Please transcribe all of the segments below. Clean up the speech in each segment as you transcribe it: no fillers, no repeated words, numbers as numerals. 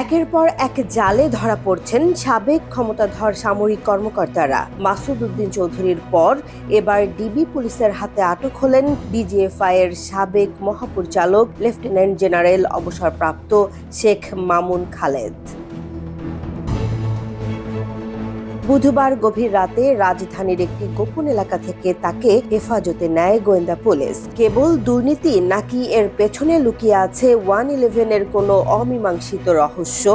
একের পর এক জালে ধরা পড়ছেন সাবেক ক্ষমতাধর সামরিক কর্মকর্তারা। মাসুদ উদ্দিন চৌধুরীর পর এবার ডিবি পুলিশের হাতে আটক হলেন ডিজিএফআই এর সাবেক মহাপরিচালক লেফটেন্যান্ট জেনারেল অবসরপ্রাপ্ত শেখ মামুন খালেদ। বুধবার গভীর রাতে রাজধানীর একটি গোপন এলাকা থেকে তাকে হেফাজতে নেয় গোয়েন্দা পুলিশ। কেবল দুর্নীতি নাকি এর পেছনে লুকিয়ে আছে 111-এর কোনো অমীমাংসিত রহস্য?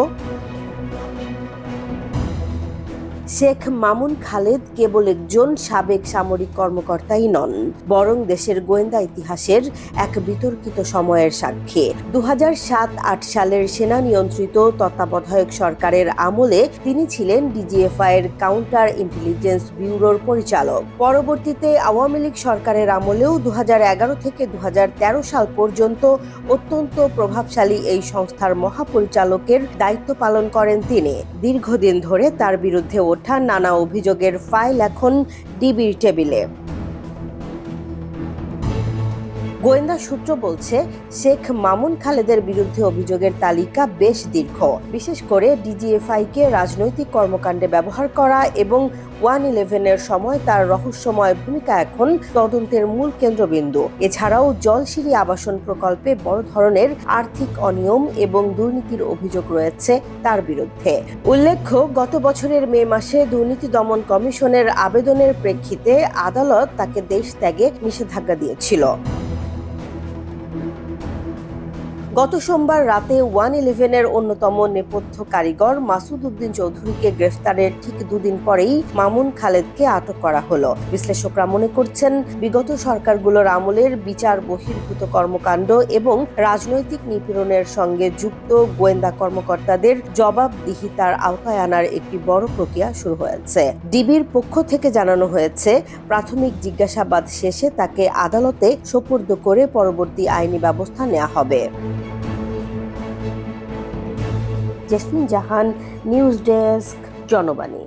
শেখ মামুন খালেদ কেবল একজন সাবেক সামরিক কর্মকর্তাই নন, বরং দেশের গোয়েন্দা ইতিহাসের এক বিতর্কিত সময়ের সাক্ষী। 2007-8 সালের সেনা নিয়ন্ত্রিত তত্ত্বাবধায়ক সরকারের আমলে তিনি ছিলেন ডিজিএফআই এর কাউন্টার ইন্টেলিজেন্স ব্যুরোর পরিচালক। পরবর্তীতে আওয়ামী লীগ সরকারের আমলেও 2011 থেকে 2013 সাল পর্যন্ত অত্যন্ত প্রভাবশালী এই সংস্থার মহাপরিচালকের দায়িত্ব পালন করেন তিনি। দীর্ঘদিন ধরে তার বিরুদ্ধে ওঠা নানা অভিযোগের ফাইল এখন ডিবির টেবিলে। গোয়েন্দা সূত্র বলছে, শেখ মামুন খালেদের বিরুদ্ধে অভিযোগের তালিকা বেশ দীর্ঘ, বিশেষ করে ডিজিএফআই-কে রাজনৈতিক কর্মকাণ্ডে ব্যবহার করা এবং 111-এর সময় তার রহস্যময় ভূমিকা এখন তদন্তের মূল কেন্দ্রবিন্দু। এছাড়াও জলসিঁড়ি আবাসন প্রকল্পে বড় ধরনের আর্থিক অনিয়ম এবং দুর্নীতির অভিযোগ রয়েছে তার বিরুদ্ধে। উল্লেখ্য, গত বছরের মে মাসে দুর্নীতি দমন কমিশনের আবেদনের প্রেক্ষিতে আদালত তাকে দেশ ত্যাগে নিষেধাজ্ঞা দিয়েছিল। গত সোমবার রাতে 111-এর অন্যতম নেপথ্য কারিগর মাসুদ উদ্দিন চৌধুরীকে গ্রেফতারের ঠিক দুদিন পরেই মামুন খালেদকে আটক করা হলো। বিশ্লেষকরা মনে করছেন, বিগত সরকারগুলোর আমলের বিচার বহির্ভূত কর্মকাণ্ড এবং রাজনৈতিক নিপীড়নের সঙ্গে যুক্ত গোয়েন্দা কর্মকর্তাদের জবাবদিহিতার আওতায় আনার একটি বড় প্রক্রিয়া শুরু হয়েছে। ডিবির পক্ষ থেকে জানানো হয়েছে, প্রাথমিক জিজ্ঞাসাবাদ শেষে তাকে আদালতে সোপর্দ করে পরবর্তী আইনি ব্যবস্থা নেওয়া হবে। জেসমিন জাহান, নিউজ ডেস্ক, জনবাণী।